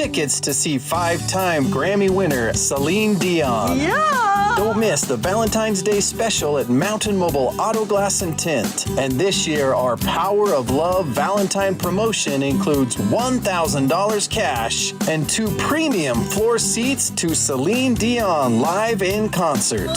tickets to see 5-time Grammy winner Celine Dion. Yeah! Don't miss the Valentine's Day special at Mountain Mobile Auto Glass and Tint. And this year, our Power of Love Valentine promotion includes $1,000 cash and 2 premium floor seats to Celine Dion live in concert.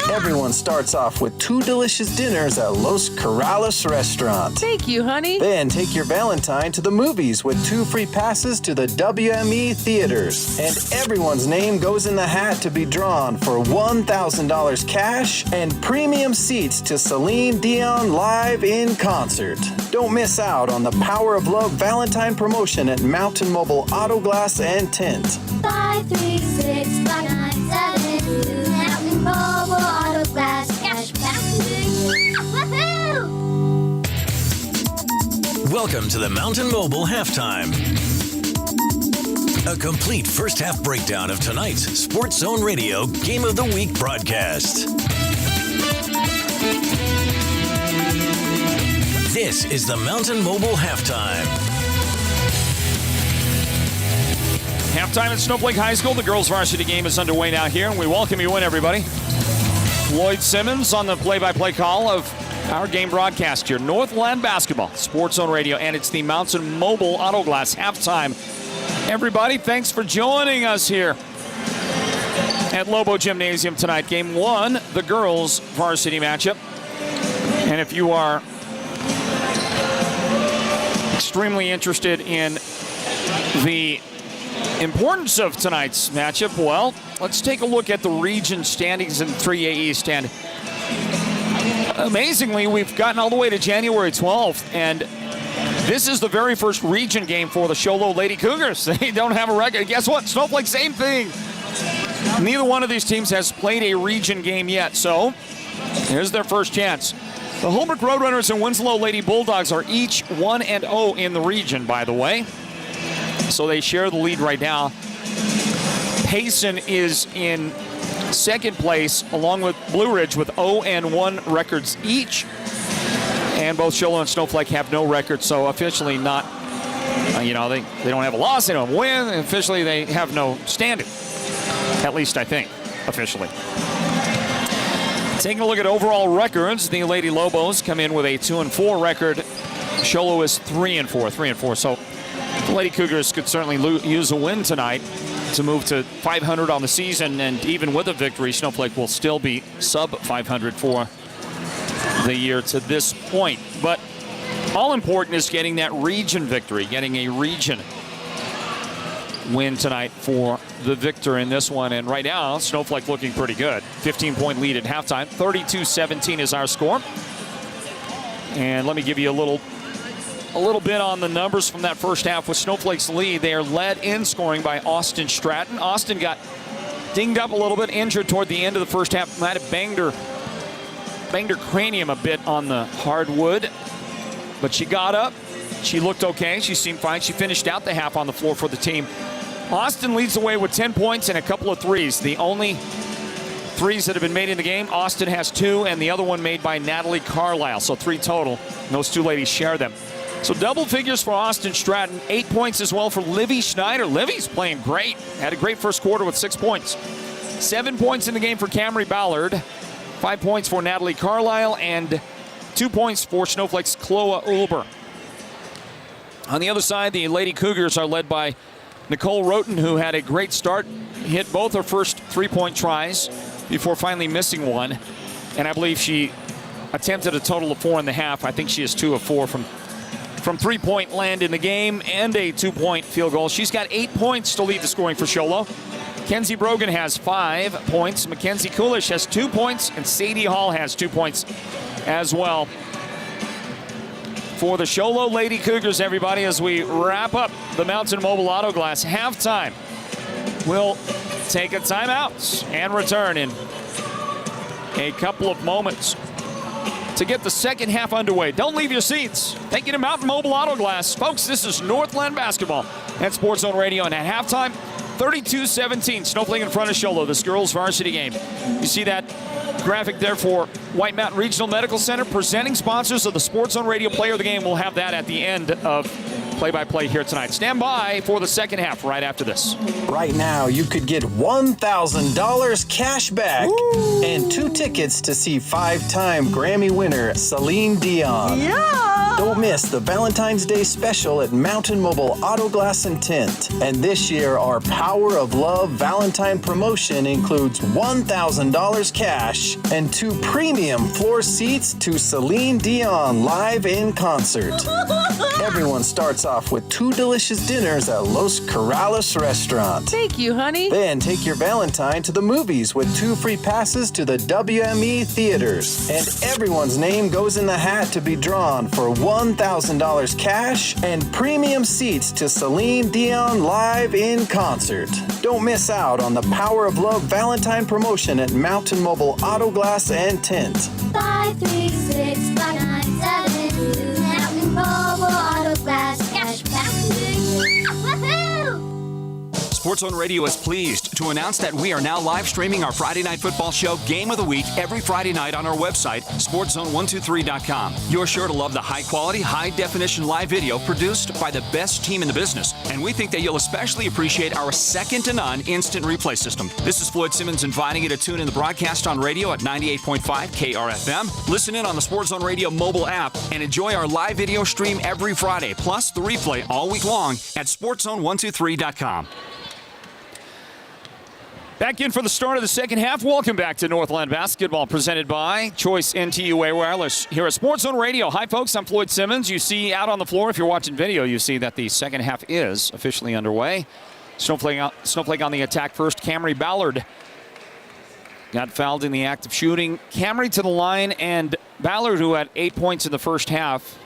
Everyone starts off with 2 delicious dinners at Los Corrales restaurant. Thank you, honey. Then take your Valentine to the movies with 2 free passes to the WME theaters. And everyone's name goes in the hat to be drawn for $1,000 cash and premium seats to Celine Dion live in concert. Don't miss out on the Power of Love Valentine promotion at Mountain Mobile Auto Glass and Tint. 536-5972 Mountain Mobile Auto Glass Cash Back. Woohoo! Welcome to the Mountain Mobile Halftime. A complete first-half breakdown of tonight's Sports Zone Radio Game of the Week broadcast. This is the Mountain Mobile Halftime. Halftime at Snowflake High School. The girls' varsity game is underway now here, and we welcome you in, everybody. Lloyd Simmons on the play-by-play call of our game broadcast here. Northland basketball, Sports Zone Radio, and it's the Mountain Mobile Auto Glass halftime. Everybody, thanks for joining us here at Lobo Gymnasium tonight. Game 1, the girls' varsity matchup. And if you are extremely interested in the importance of tonight's matchup, well, let's take a look at the region standings in 3A East. And amazingly, we've gotten all the way to January 12th, and this is the very first region game for the Show Low Lady Cougars. They don't have a record. Guess what? Snowflake, same thing. Neither one of these teams has played a region game yet, so here's their first chance. The Holbrook Roadrunners and Winslow Lady Bulldogs are each 1-0 in the region, by the way. So they share the lead right now. Payson is in second place, along with Blue Ridge with 0-1 records each. And both Show Low and Snowflake have no record, so officially not, they don't have a loss, they don't win. Officially, they have no standing. At least, I think, officially. Taking a look at overall records, the Lady Lobos come in with a 2-4 record. Show Low is 3-4. So the Lady Cougars could certainly use a win tonight to move to 500 on the season, and even with a victory, Snowflake will still be sub 500 for the year to this point. But all important is getting that region victory, getting a region win tonight for the victor in this one. And right now, Snowflake looking pretty good. 15-point lead at halftime. 32-17 is our score. And let me give you a little bit on the numbers from that first half with Snowflake's lead. They are led in scoring by Austin Stratton. Austin got dinged up a little bit, injured toward the end of the first half. Might have banged her cranium a bit on the hardwood, but she got up. She looked okay. She seemed fine. She finished out the half on the floor for the team. Austin leads the way with 10 points and a couple of threes. The only threes that have been made in the game, Austin has 2, and the other one made by Natalie Carlisle. So 3 total. Those 2 ladies share them. So double figures for Austin Stratton. 8 points as well for Livy Schneider. Livy's playing great. Had a great first quarter with 6 points. 7 points in the game for Camry Ballard. 5 points for Natalie Carlisle, and 2 points for Snowflake's Chloe Ulber. On the other side, the Lady Cougars are led by Nicole Roten, who had a great start, hit both her first 3-point tries before finally missing one. And I believe she attempted a total of 4 in the half. I think she is 2 of 4 from 3-point land in the game and a 2-point field goal. She's got 8 points to lead the scoring for Show Low. Kenzie Brogan has 5 points. Mackenzie Coolish has 2 points, and Sadie Hall has 2 points as well. For the Show Low Lady Cougars, everybody, as we wrap up the Mountain Mobile Auto Glass halftime, we'll take a timeout and return in a couple of moments to get the second half underway. Don't leave your seats. Thank you to Mountain Mobile Auto Glass. Folks, this is Northland basketball at Sports Zone Radio, and at halftime, 32-17, Snowflake in front of Show Low, this girls' varsity game. You see that graphic there for White Mountain Regional Medical Center, presenting sponsors of the Sports Zone Radio Player of the Game. We'll have that at the end of play-by-play here tonight. Stand by for the second half right after this. Right now, you could get $1,000 cash back and 2 tickets to see 5-time Grammy winner Celine Dion. Yeah! Don't miss the Valentine's Day special at Mountain Mobile Auto Glass and Tint. And this year, our Power of Love Valentine promotion includes $1,000 cash and 2 premium floor seats to Celine Dion live in concert. Everyone starts off with 2 delicious dinners at Los Corrales restaurant. Thank you, honey. Then take your Valentine to the movies with 2 free passes to the WME theaters. And everyone's name goes in the hat to be drawn for $1,000 cash and premium seats to Celine Dion live in concert. Don't miss out on the Power of Love Valentine promotion at Mountain Mobile Auto Glass and Tint. 536-5972. Mountain Mobile Auto Glass Cashback. Woohoo! Sports Zone Radio is pleased to announce that we are now live streaming our Friday Night Football show Game of the Week every Friday night on our website, sportszone123.com. You're sure to love the high-quality, high-definition live video produced by the best team in the business, and we think that you'll especially appreciate our second-to-none instant replay system. This is Floyd Simmons inviting you to tune in the broadcast on radio at 98.5 KRFM. Listen in on the Sports Zone Radio mobile app and enjoy our live video stream every Friday, plus the replay all week long at sportszone123.com. Back in for the start of the second half. Welcome back to Northland Basketball, presented by Choice NTUA Wireless here at Sports Zone Radio. Hi, folks. I'm Floyd Simmons. You see out on the floor, if you're watching video, you see that the second half is officially underway. Snowflake on the attack first. Camry Ballard got fouled in the act of shooting. Camry to the line, and Ballard, who had 8 points in the first half,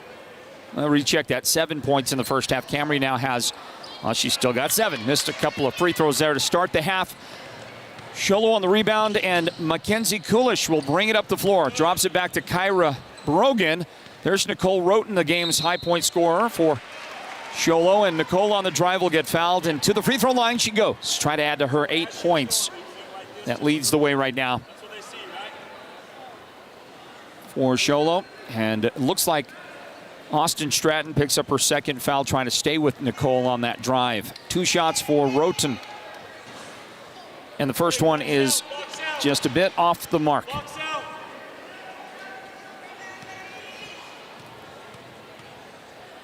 I'll recheck that, 7 points in the first half. Camry now has, she's still got 7. Missed a couple of free throws there to start the half. Sholo on the rebound, and Mackenzie Kulish will bring it up the floor. Drops it back to Kyra Brogan. There's Nicole Roten, the game's high point scorer for Sholo, and Nicole on the drive will get fouled, and to the free throw line she goes. Try to add to her 8 points. That leads the way right now for Sholo, and it looks like Austin Stratton picks up her second foul, trying to stay with Nicole on that drive. 2 shots for Roten, and the first one is just a bit off the mark.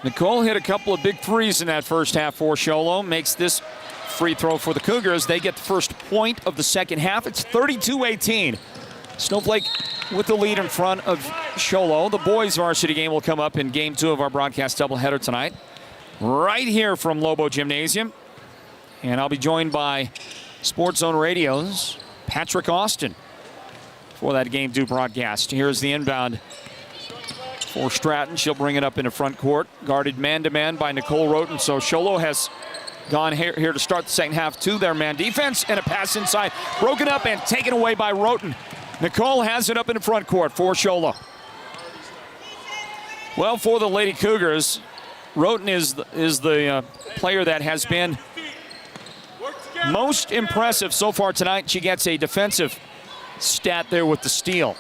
Nicole hit a couple of big threes in that first half for Sholo. Makes this free throw for the Cougars. They get the first point of the second half. It's 32-18. Snowflake with the lead in front of Sholo. The boys varsity game will come up in game 2 of our broadcast doubleheader tonight, right here from Lobo Gymnasium. And I'll be joined by Sports Zone Radio's Patrick Austin for that game 2 broadcast. Here's the inbound for Stratton. She'll bring it up into front court. Guarded man-to-man by Nicole Roten. So Sholo has gone here to start the second half to their man defense, and a pass inside. Broken up and taken away by Roten. Nicole has it up in the front court for Sholo. Well, for the Lady Cougars, Roten is the player that has been most impressive so far tonight. She gets a defensive stat there with the steal.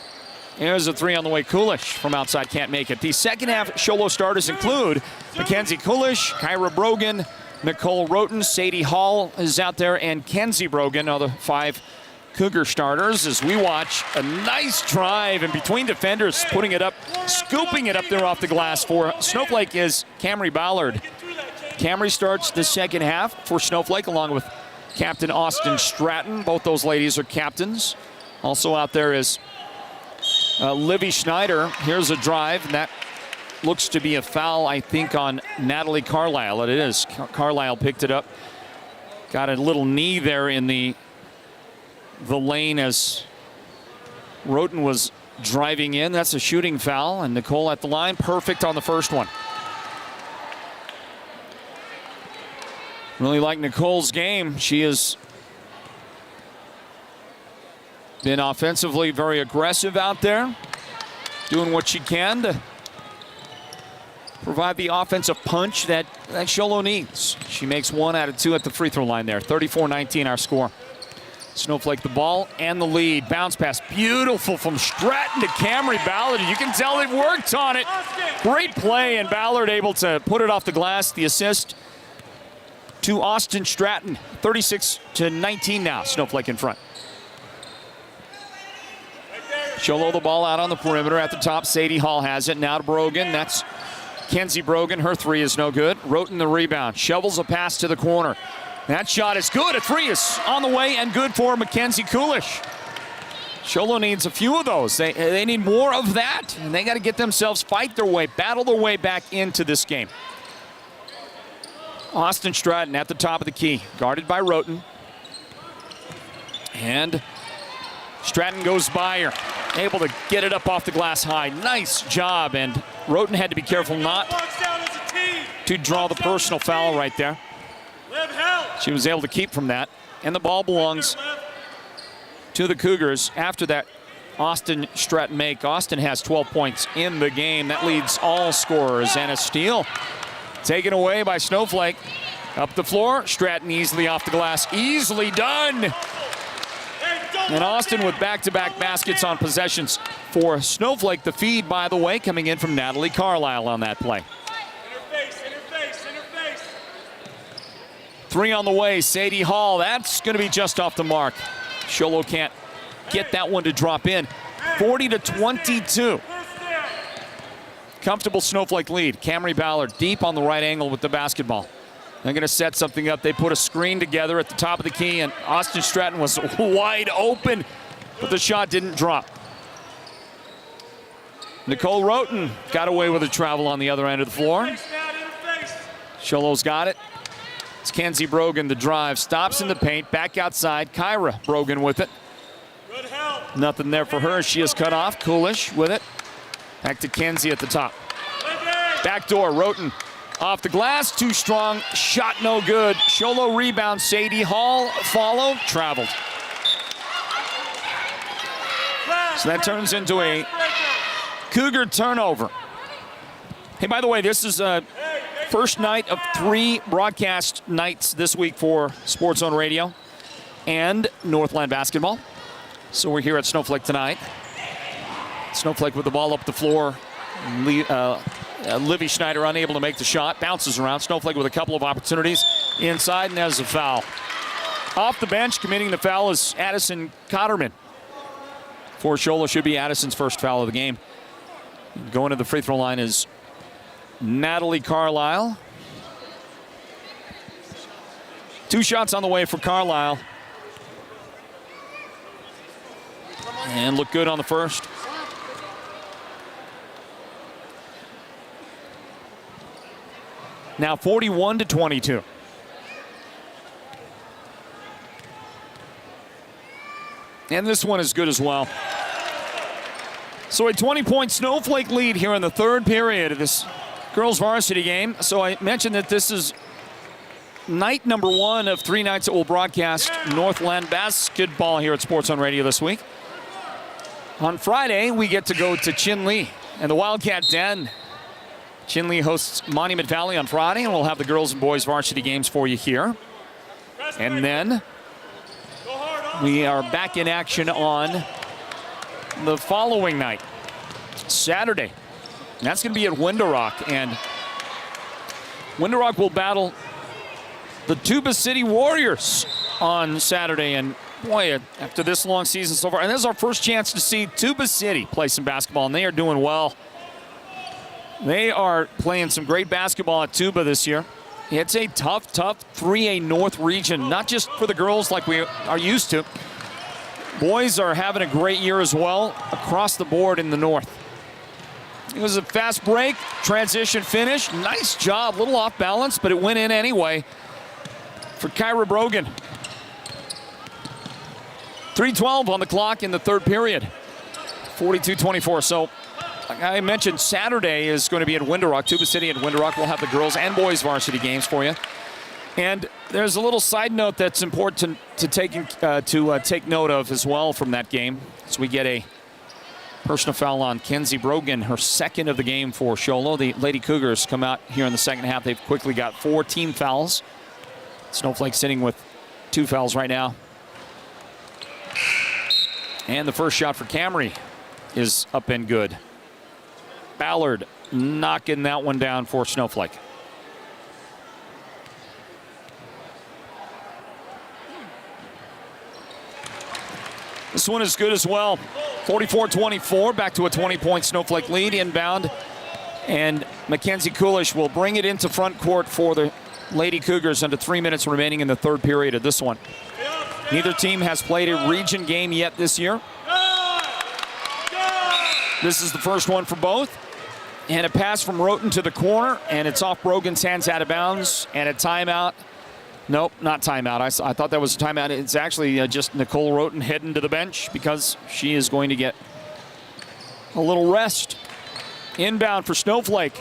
There's a 3 on the way. Kulish from outside can't make it. The second half Sholo starters include Mackenzie Kulish, Kyra Brogan, Nicole Roten, Sadie Hall is out there, and Kenzie Brogan are the 5 Cougar starters as we watch a nice drive in between defenders, putting it up, scooping it up there off the glass for Snowflake is Camry Ballard. Camry starts the second half for Snowflake along with Captain Austin Stratton. Both those ladies are captains. Also out there is Livy Schneider. Here's a drive, and that looks to be a foul, I think, on Natalie Carlisle. It is. Carlisle picked it up. Got a little knee there in the lane as Roten was driving in. That's a shooting foul, and Nicole at the line. Perfect on the first one. Really like Nicole's game. She has been offensively very aggressive out there, doing what she can to provide the offensive punch that Sholo needs. She makes 1 out of 2 at the free throw line there. 34-19 our score. Snowflake the ball and the lead. Bounce pass, beautiful from Stratton to Camry Ballard. You can tell they've worked on it. Great play, and Ballard able to put it off the glass. The assist to Austin Stratton. 36-19 now, Snowflake in front. Sholo the ball out on the perimeter at the top. Sadie Hall has it. Now to Brogan. That's Kenzie Brogan. Her three is no good. Roten the rebound. Shovels a pass to the corner. That shot is good. A three is on the way and good for Mackenzie Coolish. Sholo needs a few of those. They need more of that, and they got to get themselves, fight their way, battle their way back into this game. Austin Stratton at the top of the key, guarded by Roten. And Stratton goes by her, able to get it up off the glass high. Nice job, and Roten had to be careful not to draw the personal foul right there. She was able to keep from that, and the ball belongs to the Cougars. After that Austin Stratton make, Austin has 12 points in the game. That leads all scorers, and a steal taken away by Snowflake. Up the floor, Stratton easily off the glass. Easily done. And Austin with back-to-back baskets on possessions for Snowflake. The feed, by the way, coming in from Natalie Carlisle on that play. Three on the way, Sadie Hall. That's going to be just off the mark. Sholo can't get that one to drop in. 40-22. Comfortable Snowflake lead. Camry Ballard deep on the right angle with the basketball. They're going to set something up. They put a screen together at the top of the key, and Austin Stratton was wide open, but the shot didn't drop. Nicole Roten got away with a travel on the other end of the floor. Sholo's got it. It's Kenzie Brogan, the drive. Stops in the paint, back outside. Kyra Brogan with it. Nothing there for her. She is cut off. Coolish with it. Back to Kenzie at the top. Backdoor, Roten off the glass, too strong. Shot no good. Sholo rebound. Sadie Hall follow. Traveled. So that turns into a Cougar turnover. Hey, by the way, this is first night of 3 broadcast nights this week for Sports Zone Radio and Northland basketball. So we're here at Snowflake tonight. Snowflake with the ball up the floor. Livy Schneider unable to make the shot. Bounces around. Snowflake with a couple of opportunities inside, and there's a foul. Off the bench, committing the foul is Addison Cotterman. For Sholo, should be Addison's first foul of the game. Going to the free throw line is Natalie Carlisle. 2 shots on the way for Carlisle. And look good on the first. Now 41-22. And this one is good as well. So a 20-point Snowflake lead here in the third period of this girls varsity game. So I mentioned that this is night number 1 of 3 nights that will broadcast Northland basketball here at Sports on Radio this week. On Friday, we get to go to Chinle and the Wildcat Den. Chinle hosts Monument Valley on Friday, and we'll have the girls and boys varsity games for you here. And then we are back in action on the following night, Saturday. And that's going to be at Window Rock, and Window Rock will battle the Tuba City Warriors on Saturday. And boy, after this long season so far, and this is our first chance to see Tuba City play some basketball, and they are doing well. They are playing some great basketball at Tuba this year. It's a tough 3A North region, not just for the girls like we are used to. Boys are having a great year as well across the board in the North. It was a fast break, transition finish. Nice job, a little off balance, but it went in anyway for Kyra Brogan. 3:12 on the clock in the third period. 42-24. So, like I mentioned, Saturday is going to be at Window Rock. Tuba City and Window Rock will have the girls and boys varsity games for you. And there's a little side note that's important to take note of as well from that game. So we get a personal foul on Kenzie Brogan, her second of the game for Sholo. The Lady Cougars come out here in the second half. They've quickly got 4 team fouls. Snowflake sitting with 2 fouls right now. And the first shot for Camry is up and good. Ballard knocking that one down for Snowflake. This one is good as well. 44-24, back to a 20-point Snowflake lead inbound. And Mackenzie Coolish will bring it into front court for the Lady Cougars under 3 minutes remaining in the third period of this one. Neither team has played a region game yet this year. This is the first one for both. And a pass from Roten to the corner, and it's off Brogan's hands out of bounds, and a timeout. Nope, not timeout. I thought that was a timeout. It's actually just Nicole Roten heading to the bench because she is going to get a little rest. Inbound for Snowflake.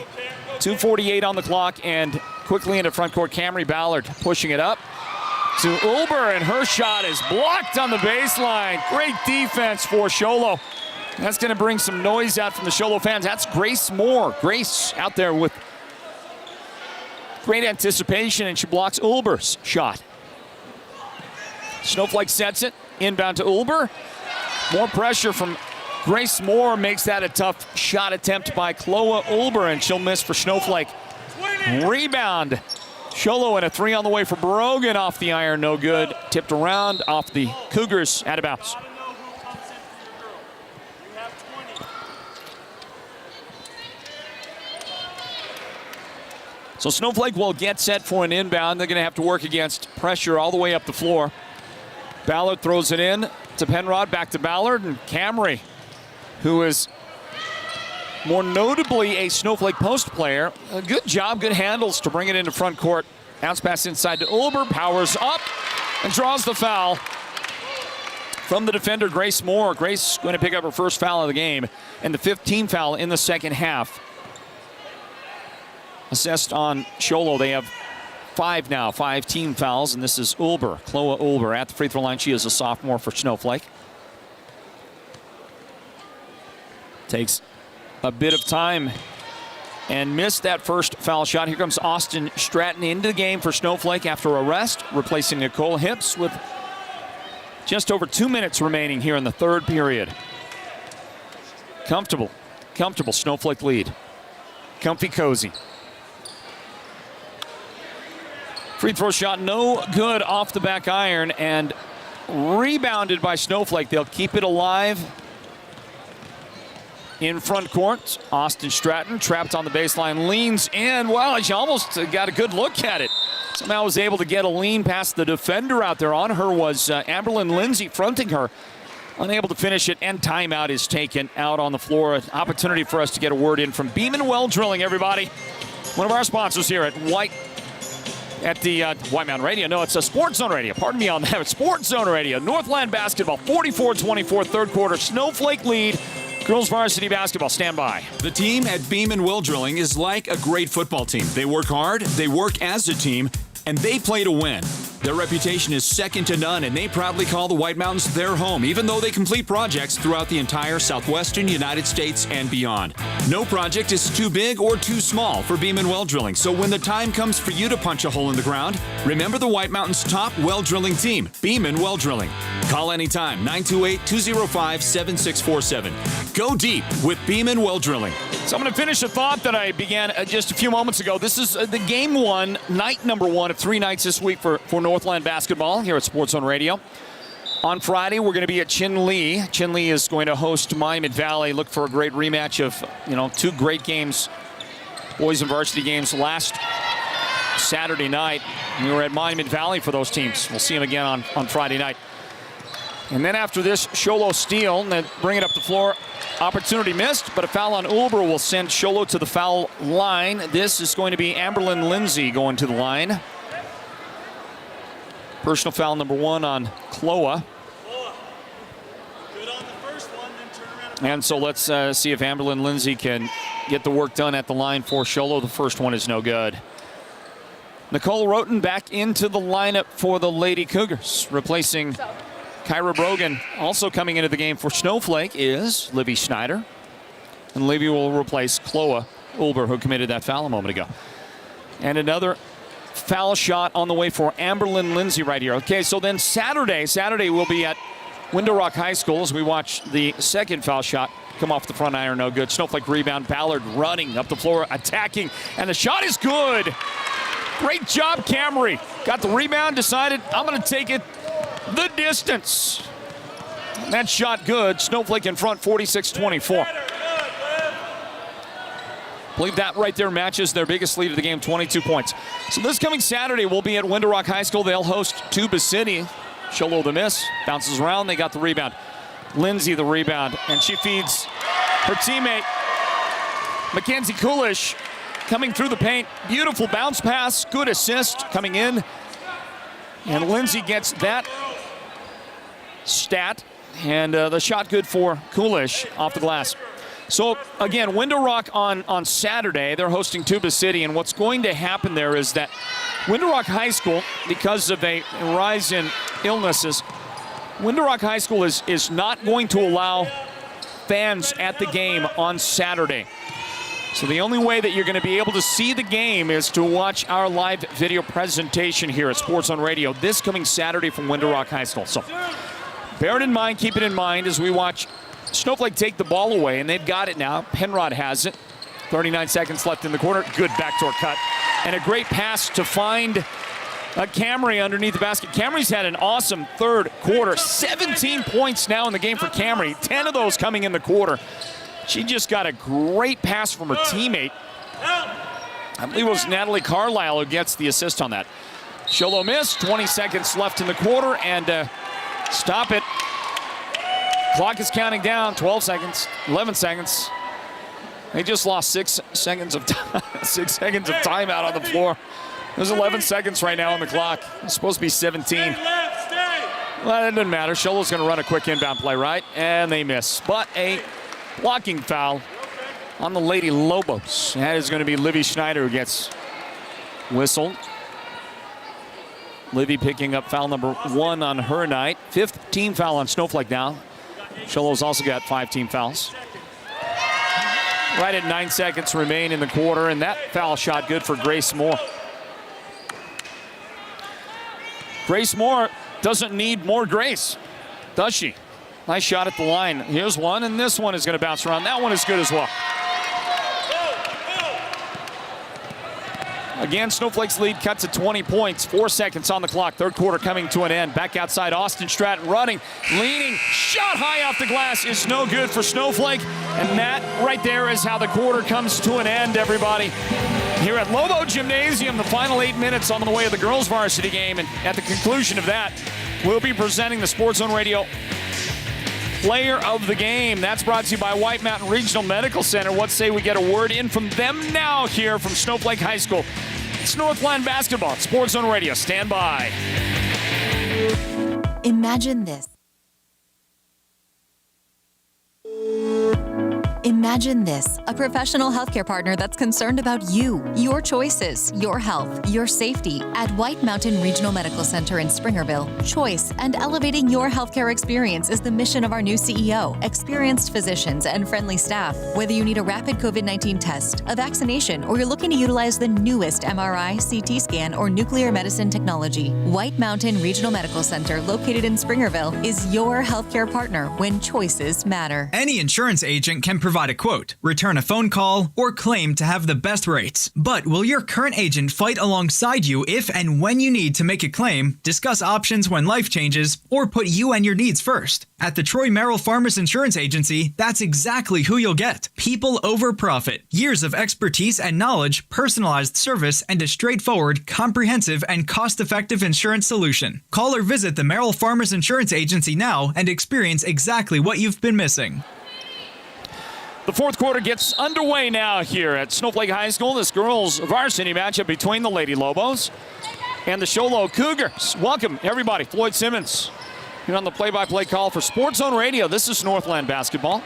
2:48 on the clock, and quickly into front court, Camry Ballard pushing it up to Ulber, and her shot is blocked on the baseline. Great defense for Sholo. That's going to bring some noise out from the Sholo fans. That's Grace Moore. Grace out there with great anticipation, and she blocks Ulber's shot. Snowflake sets it. Inbound to Ulber. More pressure from Grace Moore makes that a tough shot attempt by Chloe Ulber, and she'll miss for Snowflake. Rebound. Sholo and a three on the way for Brogan off the iron. No good. Tipped around off the Cougars out of bounds. So Snowflake will get set for an inbound. They're going to have to work against pressure all the way up the floor. Ballard throws it in to Penrod, back to Ballard, and Camry, who is more notably a Snowflake post player. A good job, good handles to bring it into front court. Bounce pass inside to Ulber, powers up, and draws the foul from the defender, Grace Moore. Grace going to pick up her first foul of the game, and the 15th foul in the second half. Assessed on Sholo. They have 5 now, 5 team fouls, and this is Ulber, Chloe Ulber at the free throw line. She is a sophomore for Snowflake. Takes a bit of time and missed that first foul shot. Here comes Austin Stratton into the game for Snowflake after a rest, replacing Nicole Hips with just over 2 minutes remaining here in the third period. Comfortable Snowflake lead. Comfy, cozy. Free throw shot, no good off the back iron, and rebounded by Snowflake. They'll keep it alive in front court. Austin Stratton trapped on the baseline, leans in. Wow, she almost got a good look at it. Somehow was able to get a lean past the defender out there. On her was Amberlyn Lindsay fronting her. Unable to finish it, and timeout is taken out on the floor. An opportunity for us to get a word in from Beeman Well Drilling, everybody. One of our sponsors here at the White Mountain Radio. No, it's a Sports Zone Radio. Pardon me on that. It's Sports Zone Radio. Northland basketball, 44-24, third quarter. Snowflake lead. Girls varsity basketball, stand by. The team at Beeman Well Drilling is like a great football team. They work hard, they work as a team, and they play to win. Their reputation is second to none, and they proudly call the White Mountains their home, even though they complete projects throughout the entire southwestern United States and beyond. No project is too big or too small for Beeman Well Drilling, so when the time comes for you to punch a hole in the ground, remember the White Mountains' top well drilling team, Beeman Well Drilling. Call anytime, 928-205-7647. Go deep with Beeman Well Drilling. So I'm going to finish a thought that I began just a few moments ago. This is the game one, night number one of 3 nights this week for Northland basketball here at Sports Zone Radio. On Friday, we're going to be at Chinle. Chinle is going to host Monument Valley. Look for a great rematch of, 2 great games, boys and varsity games last Saturday night. We were at Monument Valley for those teams. We'll see them again on Friday night. And then after this, Sholo steal, and then bring it up the floor. Opportunity missed, but a foul on Ulber will send Sholo to the foul line. This is going to be Amberlyn Lindsay going to the line. Personal foul number 1 on Chloe. And so let's see if Amberlyn Lindsay can get the work done at the line for Sholo. The first one is no good. Nicole Roten back into the lineup for the Lady Cougars, replacing Kyra Brogan. Also coming into the game for Snowflake is Livy Schneider. And Livy will replace Chloe Ulber, who committed that foul a moment ago. And another foul shot on the way for Amberlyn Lindsay right here. Okay, so then Saturday we'll be at Window Rock High School as we watch the second foul shot come off the front iron, no good. Snowflake rebound, Ballard running up the floor, attacking, and the shot is good. Great job, Camry. Got the rebound, decided, I'm going to take it the distance. That shot good. Snowflake in front, 46-24. I believe that right there matches their biggest lead of the game, 22 points. So this coming Saturday, we'll be at Window Rock High School. They'll host Tuba City. Sholo the miss, bounces around, they got the rebound. Lindsay the rebound, and she feeds her teammate, Mackenzie Coolish, coming through the paint. Beautiful bounce pass, good assist coming in. And Lindsay gets that stat, and the shot good for Coolish off the glass. So again, Window Rock on Saturday, they're hosting Tuba City, and what's going to happen there is that Window Rock High School, because of a rise in illnesses, Window Rock High School is not going to allow fans at the game on Saturday. So the only way that you're going to be able to see the game is to watch our live video presentation here at Sports on Radio this coming Saturday from Window Rock High School. So bear it in mind, keep it in mind as we watch Snowflake take the ball away, and they've got it now. Penrod has it. 39 seconds left in the quarter. Good backdoor cut. And a great pass to find Camry underneath the basket. Camry's had an awesome third quarter. 17 points now in the game for Camry. 10 of those coming in the quarter. She just got a great pass from her teammate. I believe it was Natalie Carlisle who gets the assist on that. Sholo missed. 20 seconds left in the quarter, and stop it. Clock is counting down. 12 seconds, 11 seconds. They just lost 6 seconds of time, 6 seconds of timeout on the floor. There's 11 seconds right now on the clock. It's supposed to be 17. Well, that doesn't matter. Sholo's going to run a quick inbound play, right? And they miss. But a blocking foul on the Lady Lobos. That is going to be Livy Schneider who gets whistled. Livy picking up foul number 1 on her night. 5th team foul on Snowflake now. Sholo's also got 5 team fouls. Right at 9 seconds remain in the quarter, and that foul shot good for Grace Moore. Grace Moore doesn't need more grace, does she? Nice shot at the line. Here's one, and this one is going to bounce around. That one is good as well. Again, Snowflake's lead cut to 20 points. 4 seconds on the clock. Third quarter coming to an end. Back outside, Austin Stratton running, leaning. Shot high off the glass is no good for Snowflake. And that right there is how the quarter comes to an end, everybody. Here at Lobo Gymnasium, the final 8 minutes on the way of the girls varsity game. And at the conclusion of that, we'll be presenting the Sports Zone Radio Player of the Game. That's brought to you by White Mountain Regional Medical Center. What say we get a word in from them now here from Snowflake High School. It's Northland basketball. Sports Zone Radio. Stand by. Imagine this. Imagine this, a professional healthcare partner that's concerned about you, your choices, your health, your safety. At White Mountain Regional Medical Center in Springerville, choice and elevating your healthcare experience is the mission of our new CEO, experienced physicians, and friendly staff. Whether you need a rapid COVID-19 test, a vaccination, or you're looking to utilize the newest MRI, CT scan, or nuclear medicine technology, White Mountain Regional Medical Center, located in Springerville, is your healthcare partner when choices matter. Any insurance agent can provide a quote, return a phone call, or claim to have the best rates. But will your current agent fight alongside you if and when you need to make a claim, discuss options when life changes, or put you and your needs first? At the Troy Merrill Farmers Insurance Agency, that's exactly who you'll get. People over profit. Years of expertise and knowledge, personalized service, and a straightforward, comprehensive, and cost-effective insurance solution. Call or visit the Merrill Farmers Insurance Agency now and experience exactly what you've been missing. The fourth quarter gets underway now here at Snowflake High School. This girls varsity matchup between the Lady Lobos and the Sholo Cougars. Welcome, everybody. Floyd Simmons here on the play-by-play call for Sports Zone Radio. This is Northland basketball.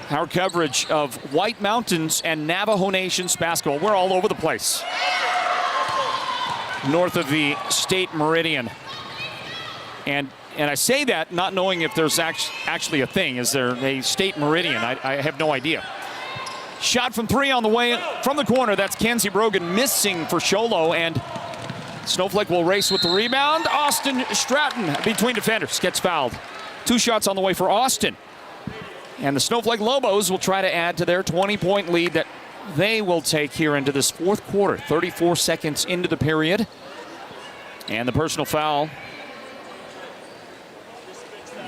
Our coverage of White Mountains and Navajo Nations basketball. We're all over the place. North of the state meridian. And I say that not knowing if there's actually a thing. Is there a state meridian? I have no idea. Shot from 3 on the way from the corner. That's Kenzie Brogan missing for Sholo. And Snowflake will race with the rebound. Austin Stratton between defenders gets fouled. 2 shots on the way for Austin. And the Snowflake Lobos will try to add to their 20-point lead that they will take here into this fourth quarter. 34 seconds into the period. And the personal foul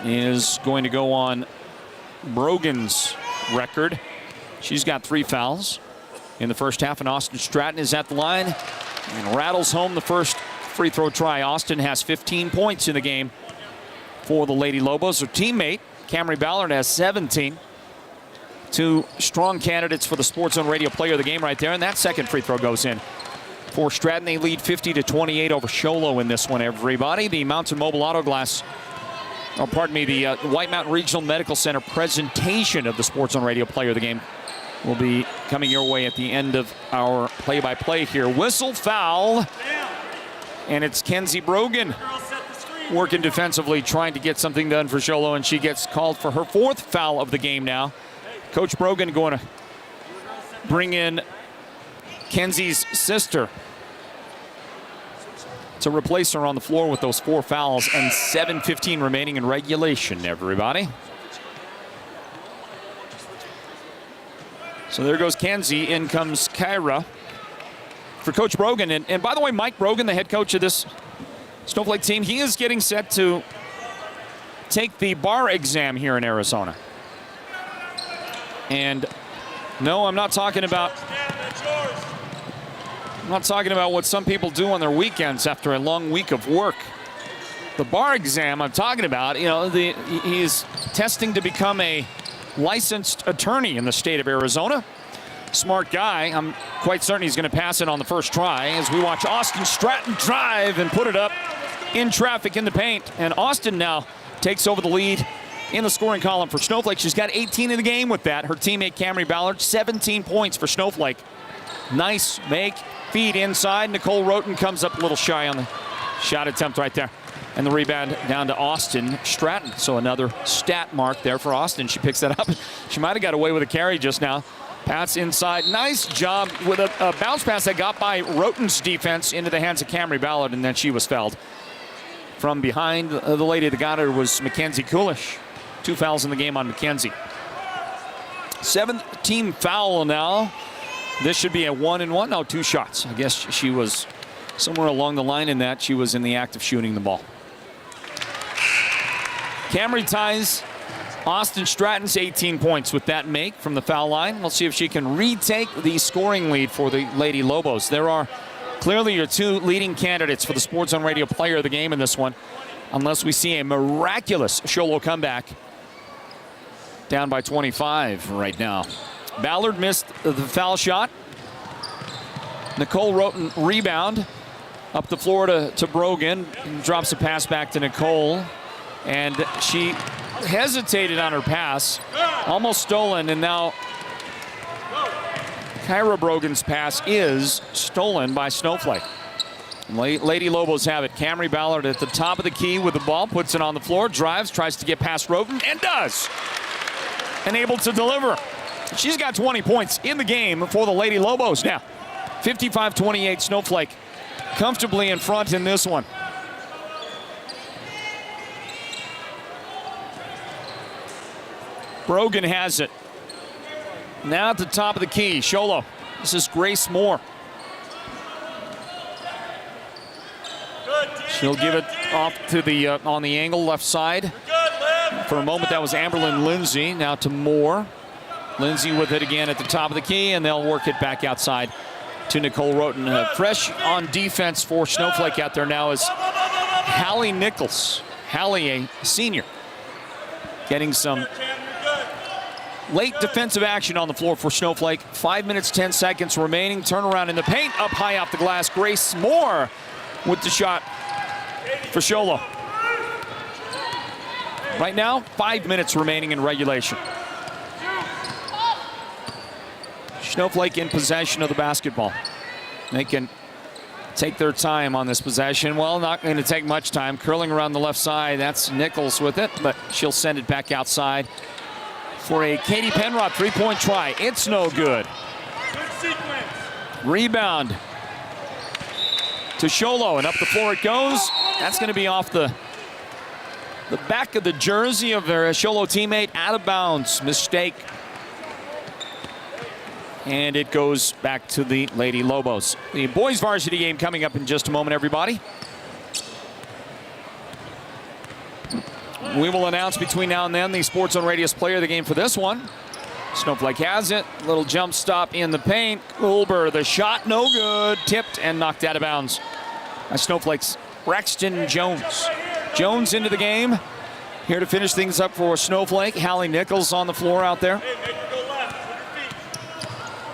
is going to go on Brogan's record. She's got 3 fouls in the first half, and Austin Stratton is at the line and rattles home the first free throw try. Austin has 15 points in the game for the Lady Lobos. Her teammate, Camry Ballard, has 17. 2 strong candidates for the Sports Zone Radio Player of the Game right there, and that second free throw goes in. For Stratton, they lead 50-28 over Sholo in this one, everybody. The Mountain Mobile Auto Glass, the White Mountain Regional Medical Center presentation of the Sports Zone Radio Player of the Game will be coming your way at the end of our play-by-play here. Whistle, foul, and it's Kenzie Brogan working defensively, trying to get something done for Sholo, and she gets called for her 4th foul of the game now. Coach Brogan going to bring in Kenzie's sister to replace her on the floor with those 4 fouls and 7:15 remaining in regulation, everybody. So there goes Kenzie. In comes Kyra for Coach Brogan. And by the way, Mike Brogan, the head coach of this Snowflake team, he is getting set to take the bar exam here in Arizona. And no, I'm not talking about what some people do on their weekends after a long week of work. The bar exam I'm talking about, he is testing to become a licensed attorney in the state of Arizona. Smart guy. I'm quite certain he's going to pass it on the first try as we watch Austin Stratton drive and put it up in traffic in the paint. And Austin now takes over the lead in the scoring column for Snowflake. She's got 18 in the game with that. Her teammate Camry Ballard, 17 points for Snowflake. Nice make, feed inside. Nicole Roten comes up a little shy on the shot attempt right there. And the rebound down to Austin Stratton. So another stat mark there for Austin. She picks that up. She might have got away with a carry just now. Pass inside. Nice job with a bounce pass that got by Roten's defense into the hands of Camry Ballard, and then she was fouled. From behind, the lady that got her was Mackenzie Coolish. 2 fouls in the game on Mackenzie. 7th team foul now. This should be a 1-and-1. No, 2 shots. I guess she was somewhere along the line in that. She was in the act of shooting the ball. Camry ties Austin Stratton's 18 points with that make from the foul line. We'll see if she can retake the scoring lead for the Lady Lobos. There are clearly your 2 leading candidates for the Sports Zone Radio Player of the Game in this one, unless we see a miraculous Sholo comeback. Down by 25 right now. Ballard missed the foul shot. Nicole Roten rebound up the floor to Brogan. Drops a pass back to Nicole. And she hesitated on her pass. Almost stolen, and now Kyra Brogan's pass is stolen by Snowflake. Lady Lobos have it. Camry Ballard at the top of the key with the ball, puts it on the floor, drives, tries to get past Roten, and does. And able to deliver. She's got 20 points in the game for the Lady Lobos now. 55-28, Snowflake comfortably in front in this one. Brogan has it. Now at the top of the key, Sholo. This is Grace Moore. She'll give it off to the on the angle left side. For a moment, that was Amberlyn Lindsay. Now to Moore. Lindsay with it again at the top of the key, and they'll work it back outside to Nicole Roten. Fresh on defense for Snowflake out there now is Hallie Nichols. Hallie, a senior, getting some late defensive action on the floor for Snowflake. 5 minutes, 10 seconds remaining. Turnaround in the paint, up high off the glass. Grace Moore with the shot for Sholo. Right now, 5 minutes remaining in regulation. Snowflake in possession of the basketball. They can take their time on this possession. Well, not going to take much time. Curling around the left side, that's Nichols with it, but she'll send it back outside for a Katie Penrod three-point try. It's no good. Rebound to Sholo, and up the floor it goes. That's going to be off the back of the jersey of their Sholo teammate, out of bounds. Mistake. And it goes back to the Lady Lobos. The boys varsity game coming up in just a moment, everybody. We will announce between now and then the Sports Zone Radius player of the game for this one. Snowflake has it. Little jump stop in the paint. Ulber, the shot, no good. Tipped and knocked out of bounds by Snowflake's Braxton Jones. Jones into the game. Here to finish things up for Snowflake. Hallie Nichols on the floor out there.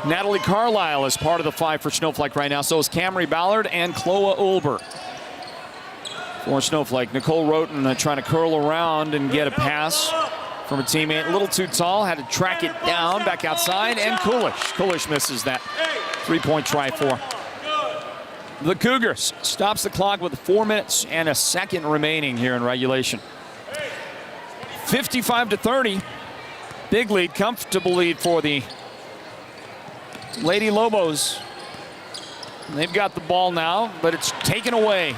Natalie Carlisle is part of the 5 for Snowflake right now. So is Camry Ballard and Chloe Ulber. For Snowflake, Nicole Roten trying to curl around and get a pass from a teammate. A little too tall, had to track it down, back outside, and Coolish. Coolish misses that 3-point try for the Cougars. Stops the clock with 4 minutes and a second remaining here in regulation. 55-30. Big lead, comfortable lead for the Lady Lobos. They've got the ball now, but it's taken away.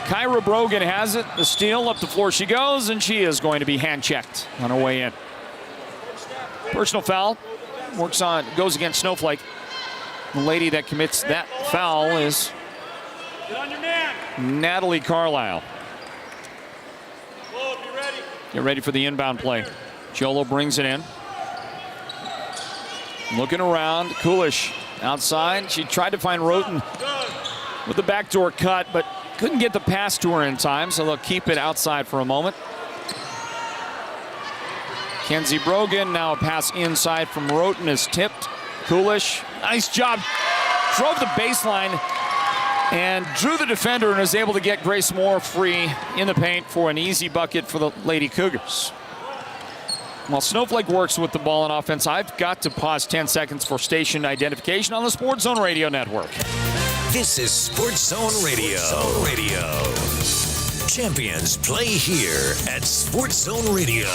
Kyra Brogan has it. The steal, up the floor she goes, and she is going to be hand-checked on her way in. Personal foul. Goes against Snowflake. The lady that commits that foul is Natalie Carlisle. Get ready for the inbound play. Jolo brings it in. Looking around. Coolish outside. She tried to find Roten with the backdoor cut, but couldn't get the pass to her in time, so they'll keep it outside for a moment. Kenzie Brogan, now a pass inside from Roten is tipped. Coolish, nice job. Drove the baseline and drew the defender and is able to get Grace Moore free in the paint for an easy bucket for the Lady Cougars. While Snowflake works with the ball on offense, I've got to pause 10 seconds for station identification on the Sports Zone Radio Network. This is Sports Zone Radio. Champions play here at Sports Zone Radio.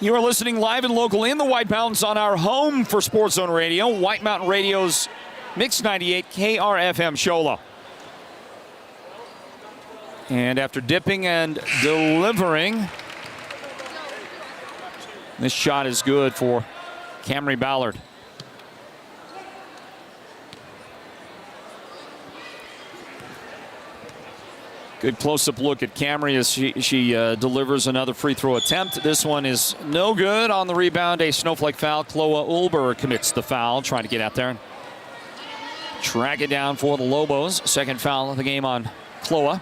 You are listening live and local in the White Mountains on our home for Sports Zone Radio, White Mountain Radio's Mix 98 KRFM Sholo. And after dipping and delivering, this shot is good for Camry Ballard. Good close-up look at Camry as she delivers another free throw attempt. This one is no good. On the rebound, a Snowflake foul. Chloe Ulber commits the foul, trying to get out there and track it down for the Lobos. Second foul of the game on Chloe.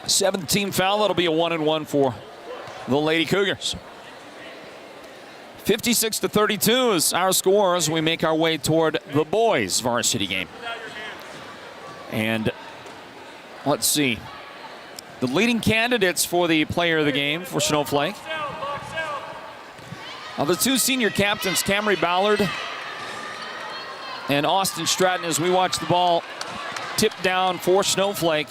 7th team foul. That'll be a 1-and-1 for the Lady Cougars. 56-32 is our score as we make our way toward the boys varsity game. And let's see. The leading candidates for the player of the game for Snowflake. Of the 2 senior captains, Camry Ballard and Austin Stratton, as we watch the ball tip down for Snowflake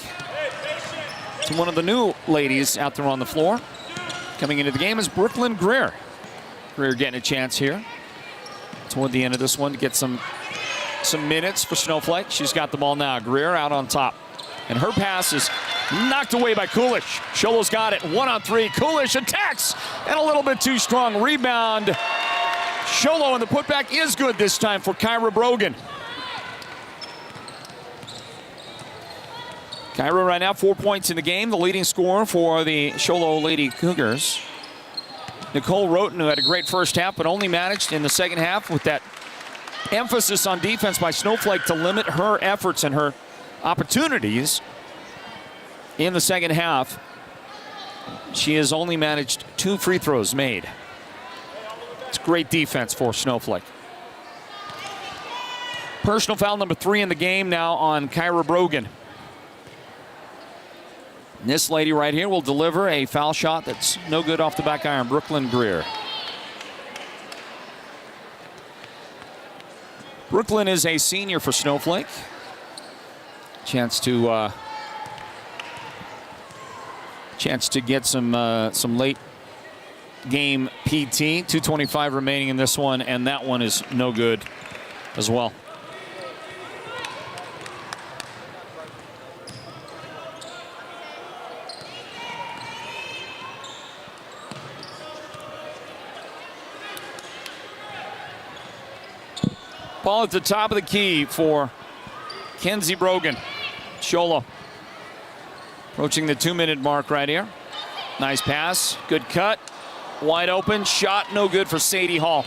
to one of the new ladies out there on the floor. Coming into the game is Brooklyn Greer. Greer getting a chance here toward the end of this one to get some minutes for Snowflake. She's got the ball now. Greer out on top. And her pass is knocked away by Coolish. Sholo's got it. 1-on-3. Coolish attacks. And a little bit too strong. Rebound. Sholo, and the putback is good this time for Kyra Brogan. Kyra right now 4 points in the game. The leading scorer for the Sholo Lady Cougars. Nicole Roten, who had a great first half, but only managed in the second half with that emphasis on defense by Snowflake to limit her efforts and her opportunities in the second half. She has only managed 2 free throws made. It's great defense for Snowflake. Personal foul number 3 in the game now on Kyra Brogan. This lady right here will deliver a foul shot that's no good off the back iron. Brooklyn Greer. Brooklyn is a senior for Snowflake. Chance to get some late game PT. 2:25 remaining in this one, and that one is no good as well. Ball at the top of the key for Kenzie Brogan. Sholo approaching the 2-minute mark right here. Nice pass, good cut, wide open, shot no good for Sadie Hall.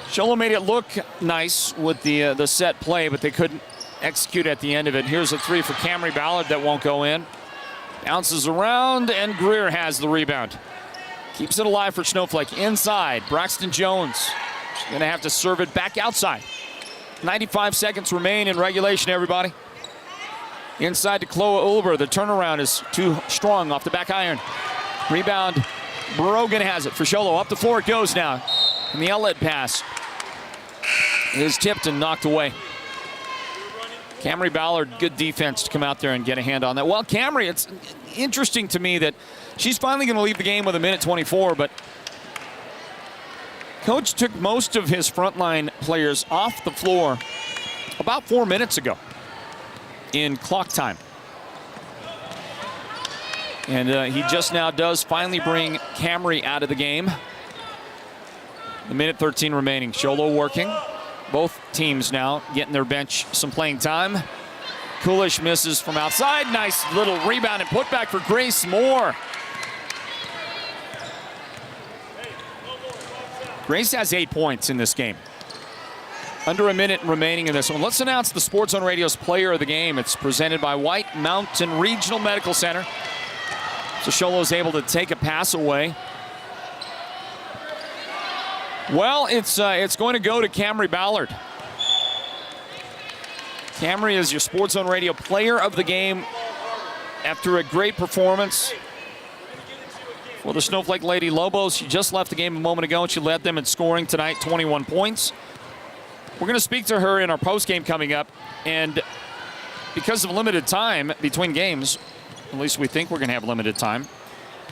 Sholo made it look nice with the set play, but they couldn't execute at the end of it. Here's a three for Camry Ballard that won't go in. Bounces around, and Greer has the rebound. Keeps it alive for Snowflake. Inside, Braxton Jones. She's going to have to serve it back outside. 95 seconds remain in regulation, everybody. Inside to Chloe Ulber. The turnaround is too strong off the back iron. Rebound, Brogan has it for Sholo. Up the floor it goes now. And the outlet pass is tipped and knocked away. Camry Ballard, good defense to come out there and get a hand on that. Well, Camry, it's interesting to me that she's finally going to leave the game with 1:24, but Coach took most of his frontline players off the floor about 4 minutes ago in clock time. And he just now does finally bring Camry out of the game. 1:13 remaining. Sholo working. Both teams now getting their bench some playing time. Coolish misses from outside. Nice little rebound and putback for Grace Moore. Grace has 8 points in this game. Under a minute remaining in this one. Let's announce the Sports on Radio's player of the game. It's presented by White Mountain Regional Medical Center. So Sholo is able to take a pass away. Well, it's going to go to Camry Ballard. Camry is your Sports on Radio player of the game after a great performance for the Snowflake Lady Lobos. She just left the game a moment ago, and she led them in scoring tonight, 21 points. We're going to speak to her in our postgame coming up, and because of limited time between games, at least we think we're going to have limited time,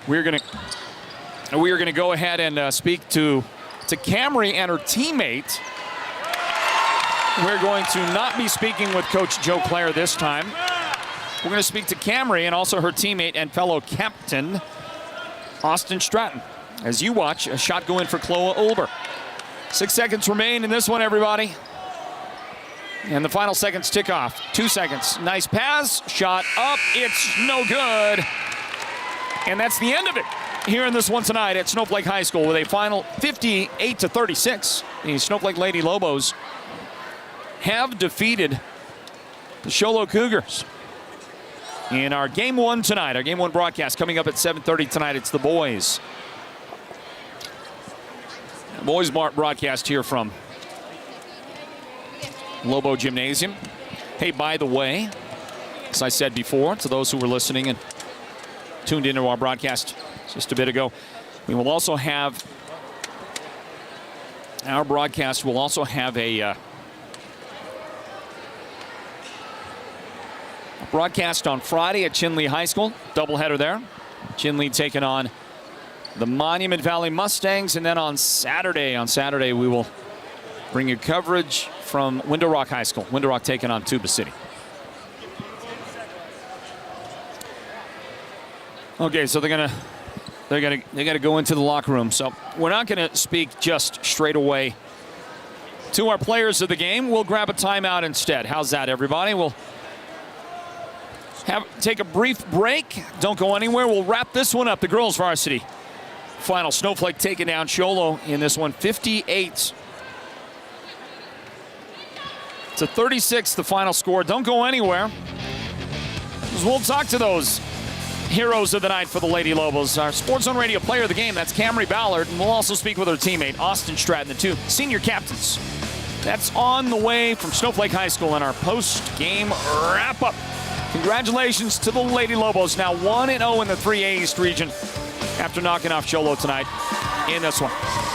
we are going to go ahead and speak to Camry and her teammate. We're going to not be speaking with Coach Joe Clare this time. We're going to speak to Camry and also her teammate and fellow captain, Austin Stratton. As you watch, a shot go in for Chloe Ulber. 6 seconds remain in this one, everybody. And the final seconds tick off. 2 seconds. Nice pass. Shot up. It's no good. And that's the end of it here in this one tonight at Snowflake High School with a final 58-36. The Snowflake Lady Lobos have defeated the Sholo Cougars. In our Game 1 tonight, our Game 1 broadcast coming up at 7:30 tonight, it's the boys. Boys broadcast here from Lobo Gymnasium. Hey, by the way, as I said before, to those who were listening and tuned into our broadcast just a bit ago, we will also have, our broadcast will also have a broadcast on Friday at Chinle High School. Doubleheader there. Chinle taking on the Monument Valley Mustangs. And then on Saturday we will bring you coverage from Window Rock High School. Window Rock taking on Tuba City. Okay, so they're gonna go into the locker room. So we're not gonna speak just straight away to our players of the game. We'll grab a timeout instead. How's that, everybody? We'll take a brief break. Don't go anywhere. We'll wrap this one up. The girls varsity final. Snowflake taking down Sholo in this one, 58 to 36, the final score. Don't go anywhere. We'll talk to those heroes of the night for the Lady Lobos. Our Sports on Radio player of the game, that's Camry Ballard. And we'll also speak with her teammate, Austin Stratton, the two senior captains. That's on the way from Snowflake High School in our post-game wrap-up. Congratulations to the Lady Lobos, now 1-0 in the 3A East region after knocking off Sholo tonight in this one.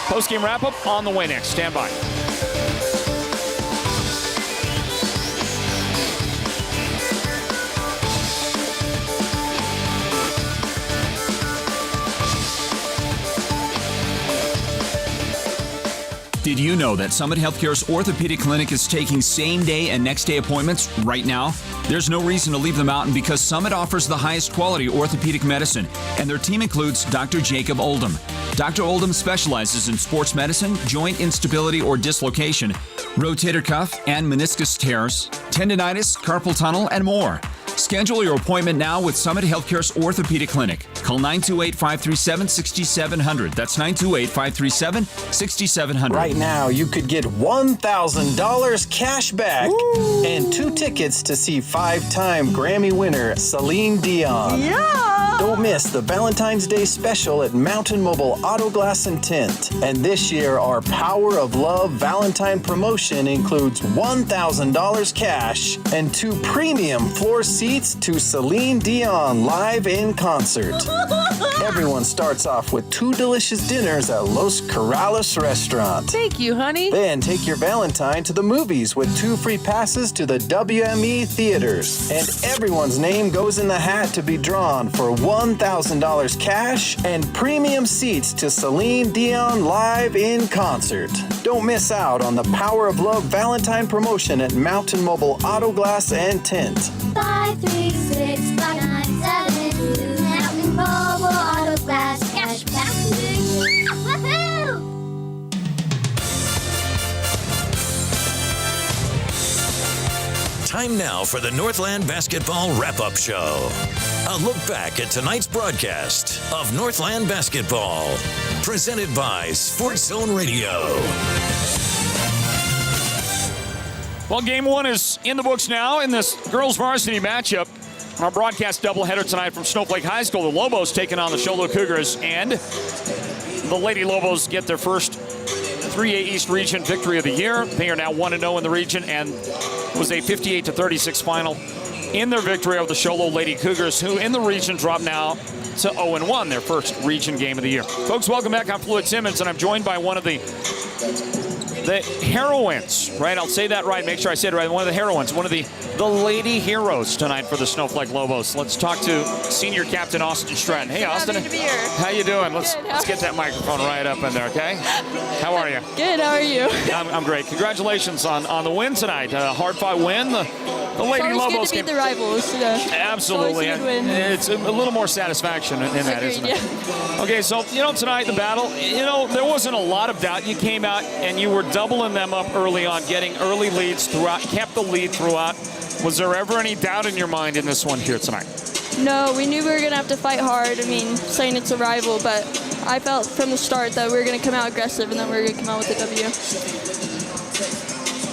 Post-game wrap-up on the way next. Stand by. Did Did you know that Summit Healthcare's Orthopedic Clinic is taking same-day and next-day appointments right now? There's no reason to leave the mountain because Summit offers the highest quality orthopedic medicine, and their team includes Dr. Jacob Oldham. Dr. Oldham specializes in sports medicine, joint instability or dislocation, rotator cuff and meniscus tears, tendinitis, carpal tunnel, and more. Schedule your appointment now with Summit Healthcare's Orthopedic Clinic. Call 928-537-6700. That's 928-537-6700. Right now, you could get $1,000 cash back and 2 tickets to see 5-time Grammy winner Celine Dion. Yeah! Don't miss the Valentine's Day special at Mountain Mobile Auto Glass and Tint. And this year, our Power of Love Valentine promotion includes $1,000 cash and 2 premium floor seats to Celine Dion live in concert. Everyone starts off with 2 delicious dinners at Los Corrales restaurant. Thank you, honey. Then take your Valentine to the movies with 2 free passes to the WME theaters. And everyone's name goes in the hat to be drawn for $1,000 cash and premium seats to Celine Dion live in concert. Don't miss out on the Power of Love Valentine promotion at Mountain Mobile Auto Glass and Tint. 536-5972. Mountain Mobile Auto Glass cash back. Woohoo! Time now for the Northland Basketball Wrap-Up Show. A look back at tonight's broadcast of Northland Basketball. Presented by Sports Zone Radio. Well, game 1 is in the books now in this girls varsity matchup. Our broadcast doubleheader tonight from Snowflake High School. The Lobos taking on the Sholo Cougars, and the Lady Lobos get their first 3A East Region victory of the year. They are now 1-0 in the region, and it was a 58-36 final in their victory over the Sholo Lady Cougars, who in the region drop now to 0-1, their first region game of the year. Folks, welcome back. I'm Floyd Simmons, and I'm joined by one of the heroines, right? I'll say that right. Make sure I say it right. One of the heroines, one of the lady heroes tonight for the Snowflake Lobos. Let's talk to senior captain Austin Stratton. Hey, Austin. Happy to be here. How you doing? Let's get that microphone right up in there, okay? How are you? Good. How are you? I'm great. Congratulations on the win tonight. Hard-fought win. The Lady It's Lobos always good to beat the rivals. Absolutely. It's always a good win. It's a little more satisfaction in that, Agreed, isn't it? yeah. Okay, so, tonight, the battle, there wasn't a lot of doubt. You came out and you were doubling them up early on, getting early leads throughout, kept the lead throughout. Was there ever any doubt in your mind in this one here tonight? No, we knew we were going to have to fight hard. I mean, saying it's a rival, but I felt from the start that we were going to come out aggressive and then we were going to come out with a W.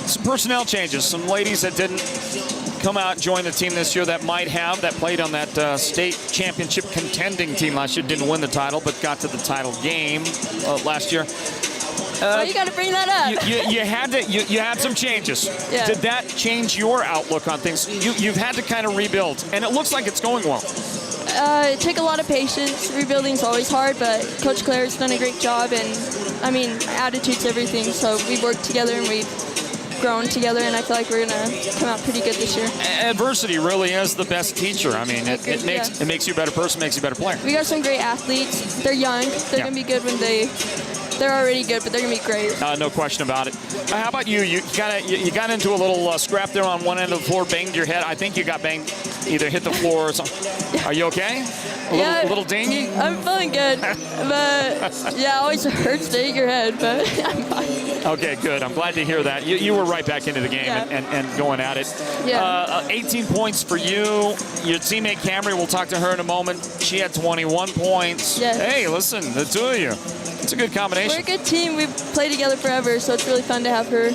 Some personnel changes, some ladies that didn't come out and join the team this year that played on that state championship contending team last year, didn't win the title, but got to the title game last year. Well, you got to bring that up. You had some changes. Yeah. Did that change your outlook on things? You've had to kind of rebuild, and it looks like it's going well. It took a lot of patience. Rebuilding's always hard, but Coach Claire's done a great job, and I mean, attitude's everything. So we've worked together and we've grown together, and I feel like we're gonna come out pretty good this year. Adversity really is the best teacher. I mean, it makes you a better person, makes you a better player. We got some great athletes. They're young. They're gonna be good when they're already good, but they're gonna be great. No question about it. How about you? You got into a little scrap there on one end of the floor, banged your head. I think you got banged, either hit the floor or something. Are you okay? A little dingy? I'm feeling good, but yeah, it always hurts to hit your head, but I'm fine. Okay, good. I'm glad to hear that. You were right back into the game and going at it. Yeah. 18 points for you. Your teammate Camry, we'll talk to her in a moment. She had 21 points. Yes. Hey, listen, the two of you. It's a good combination. We're a good team. We've played together forever, so it's really fun to have her.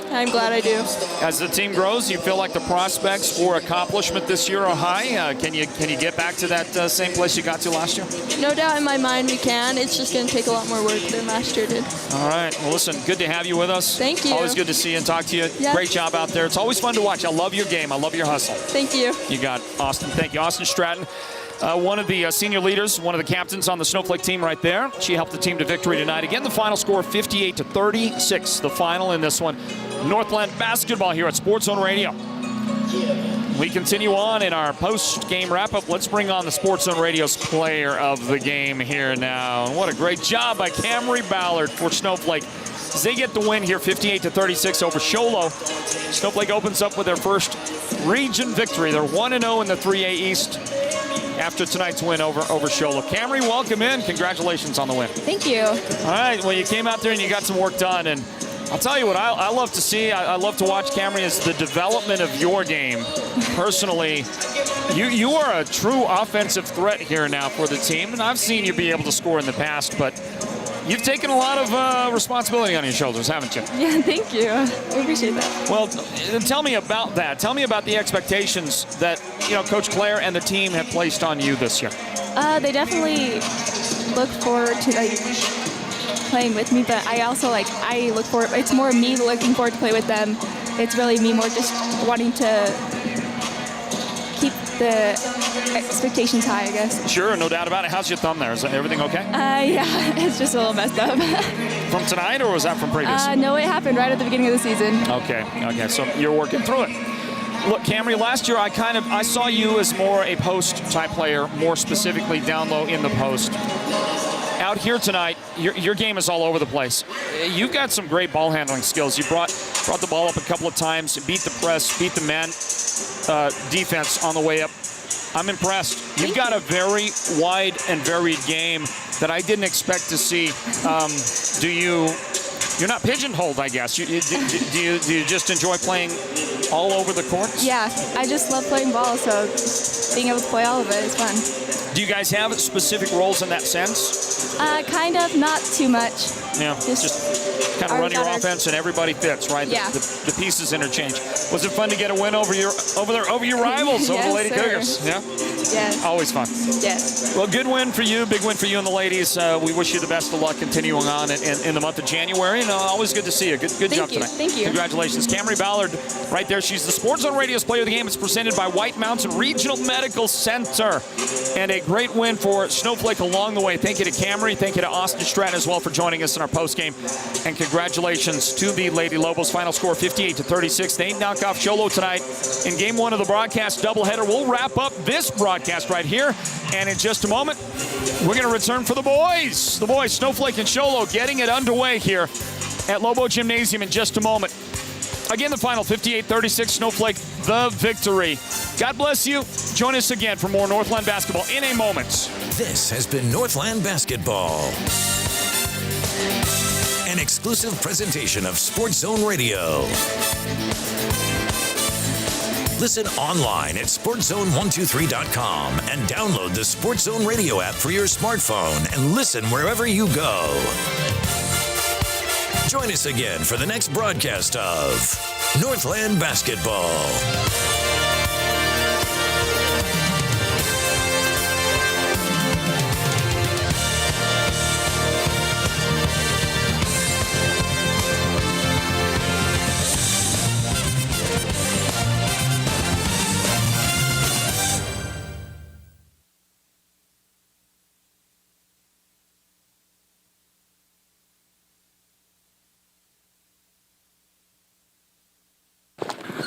I'm glad I do. As the team grows, you feel like the prospects for accomplishment this year are high. Can you get back to that same place you got to last year? No doubt in my mind we can. It's just going to take a lot more work than last year did. All right. Well, listen, good to have you with us. Thank you. Always good to see you and talk to you. Yeah. Great job out there. It's always fun to watch. I love your game. I love your hustle. Thank you. You got it, Austin. Thank you. Austin Stratton, one of the senior leaders, one of the captains on the Snowflake team right there. She helped the team to victory tonight. Again, the final score 58-36. The final in this one. Northland basketball here at Sports Zone Radio. We continue on in our post-game wrap-up. Let's bring on the Sports Zone Radio's player of the game here now. What a great job by Camry Ballard for Snowflake. as they get the win here, 58-36 over Sholo. Snowflake opens up with their first region victory. They're 1-0 in the 3A East after tonight's win over Sholo. Camry, welcome in. Congratulations on the win. Thank you. All right, well, you came out there and you got some work done, and I'll tell you what I love to see, I love to watch, Camry, is the development of your game. Personally, you are a true offensive threat here now for the team, and I've seen you be able to score in the past, but you've taken a lot of responsibility on your shoulders, haven't you? Yeah, thank you. I appreciate that. Well, tell me about that. Tell me about the expectations that, Coach Claire and the team have placed on you this year. They definitely look forward to playing with me, but I also I look forward. It's more me looking forward to play with them. It's really me more just wanting to keep the expectations high, I guess. Sure, no doubt about it. How's your thumb there? Is everything okay? Yeah, it's just a little messed up. From tonight, or was that from previous? No, it happened right at the beginning of the season. Okay, so you're working through it. Look, Camry, last year I saw you as more a post type player, more specifically down low in the post. Out here tonight, your game is all over the place. You've got some great ball handling skills. You brought the ball up a couple of times, beat the press, beat the man defense on the way up. I'm impressed. You've got a very wide and varied game that I didn't expect to see. You're not pigeonholed, I guess. Do you just enjoy playing all over the court? Yeah, I just love playing ball, so being able to play all of it is fun. Do you guys have specific roles in that sense? Kind of, not too much. Yeah, just kind of run your offense and everybody fits, right? Yeah. The pieces interchange. Was it fun to get a win over your rivals, over the Lady Cougars? Yeah? Yes. Always fun. Yes. Well, good win for you, big win for you and the ladies. We wish you the best of luck continuing on in the month of January, and always good to see you. Good job tonight. Thank you. Congratulations. Camry Ballard right there. She's the Sports Zone Radio's Player of the Game. It's presented by White Mountain Regional Medical Center. And a great win for Snowflake along the way. Thank you to Camry. Thank you to Austin Stratton as well for joining us in our postgame. And congratulations to the Lady Lobos. Final score 58-36. They knock off Sholo tonight in game one of the broadcast doubleheader. We'll wrap up this broadcast right here. And in just a moment, we're going to return for the boys. The boys, Snowflake and Sholo, getting it underway here at Lobo Gymnasium in just a moment. Again, the final 58-36, Snowflake, the victory. God bless you. Join us again for more Northland basketball in a moment. This has been Northland Basketball, an exclusive presentation of Sports Zone Radio. Listen online at SportsZone123.com and download the Sports Zone Radio app for your smartphone and listen wherever you go. Join us again for the next broadcast of Northland Basketball.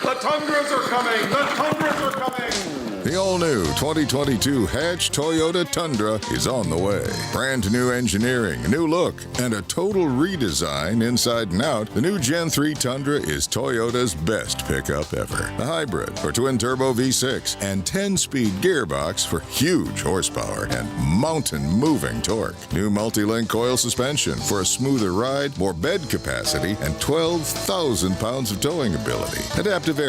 The Tundras are coming! The Tundras are coming! The all-new 2022 Hatch Toyota Tundra is on the way. Brand new engineering, a new look, and a total redesign inside and out. The new Gen 3 Tundra is Toyota's best pickup ever. A hybrid for twin-turbo V6 and 10-speed gearbox for huge horsepower and mountain-moving torque. New multi-link coil suspension for a smoother ride, more bed capacity, and 12,000 pounds of towing ability. Adaptive air